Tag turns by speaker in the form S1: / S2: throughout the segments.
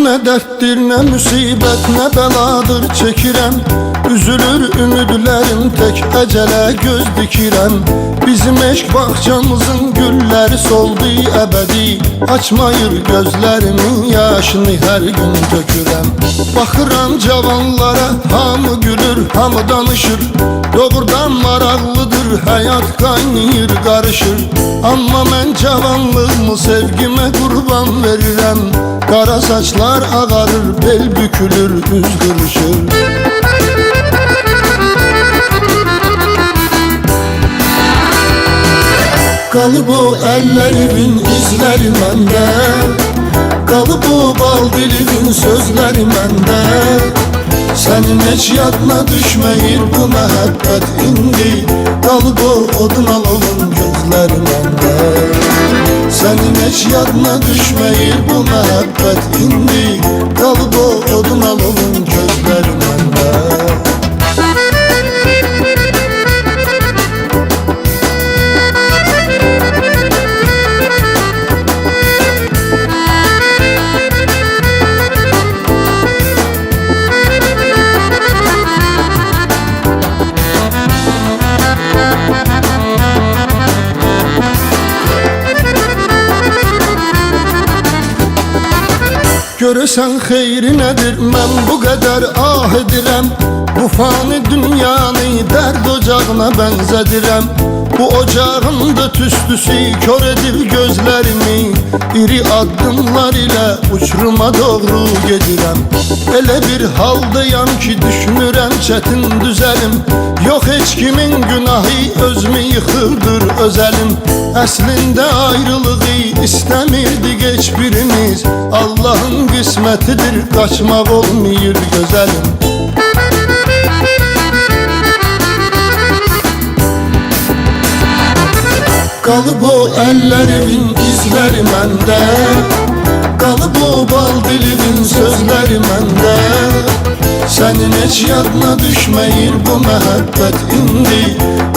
S1: Nə dərddir, nə müsibət, nə bəladır çəkirəm. Üzülür ümidlərim, tək əcələ göz dikirəm. Bizim eşq bağçamızın gülləri soldu əbədi. Açmayır gözlərimin yaşını hər gün tökürəm. Baxıram cavanlara, hamı gülür, hamı danışır. Doğrudan maraqlıdır, həyat qaynayır, qarışır. Amma mən cavanlığımı sevgimə qurban verirəm. Qara saçlar ağarır, bel bükülür, üz qırışır. Qalıb o əllərimin izləri məndə, qalıb o bal dilimin sözləri məndə. Sənin heç yadına düşməyir bu məhəbbət indi. Qalıb o odun alovun gözləri məndə. Sənin heç yadına düşməyir bu məhəbbət indi. Qalıb o odun alovun gözləri məndə. Görəsən xeyri nədir, mən bu qədər ah edirəm. Bu fani dünyanı dərd ocağına bənzədirəm. Bu ocağın da tüstüsü kör edir gözlərimi. İri addımlar ilə uçuruma doğru gedirəm. Elə bir haldayam ki düşünürəm çətin düzəlim. Yox heç kimin günahı, özümü yıxırdır özəlim. Əslində ayrılığı istəmirdik heç birimiz. Allah'ın qismətidir, qaçmaq olmayır gözəlim. Qalıb o əllərimin izləri məndə, qalıb o bal dilimin sözləri məndə. Sənin heç yadına düşməyir bu məhəbbət indi.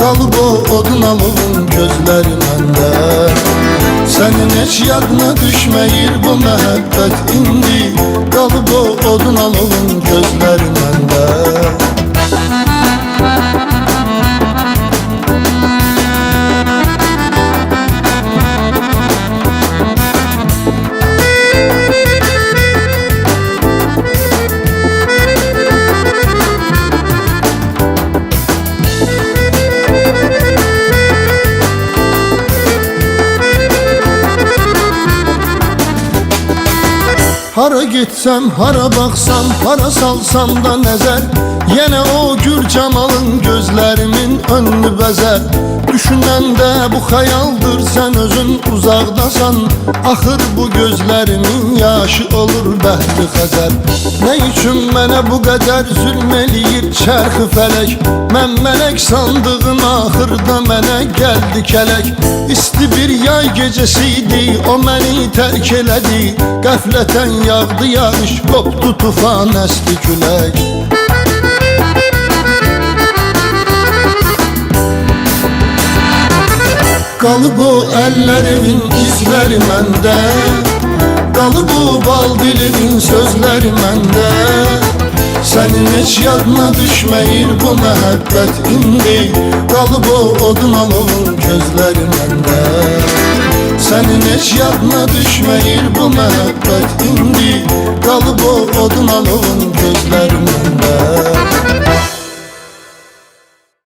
S1: Qalıb o odun alovun gözləri məndə. Sənin heç yadına düşməyir bu məhəbbət indi. Qalıb o odun alovun gözləri məndə. Hara getsəm, hara baxsam, hara salsam da nəzər. Yenə o gür camalın gözlərimin önünü bəzər. Düşünəndə bu xəyaldır, sən özün uzaqdasan. Axır bu gözlərimin yaşı olur bəhri xəzər. Nə üçün mənə bu qədər zülm eləyir çərxi fələk? Mən mələk sandığım axırda mənə gəldi kələk. İsti bir yay gecəsiydi, o məni tərk elədi. Qəflətən yağdı yağış, qopdu tufan, əsdi külək. Qalıb o əllərimin izləri məndə, qalıb o bal dilimin sözləri məndə. Sənin heç yadına düşməyir bu məhəbbət indi. Qalıb o odun alovun gözləri məndə. Sənin heç yadına düşməyir bu məhəbbət indi. Qalıb o odun alovun gözləri məndə.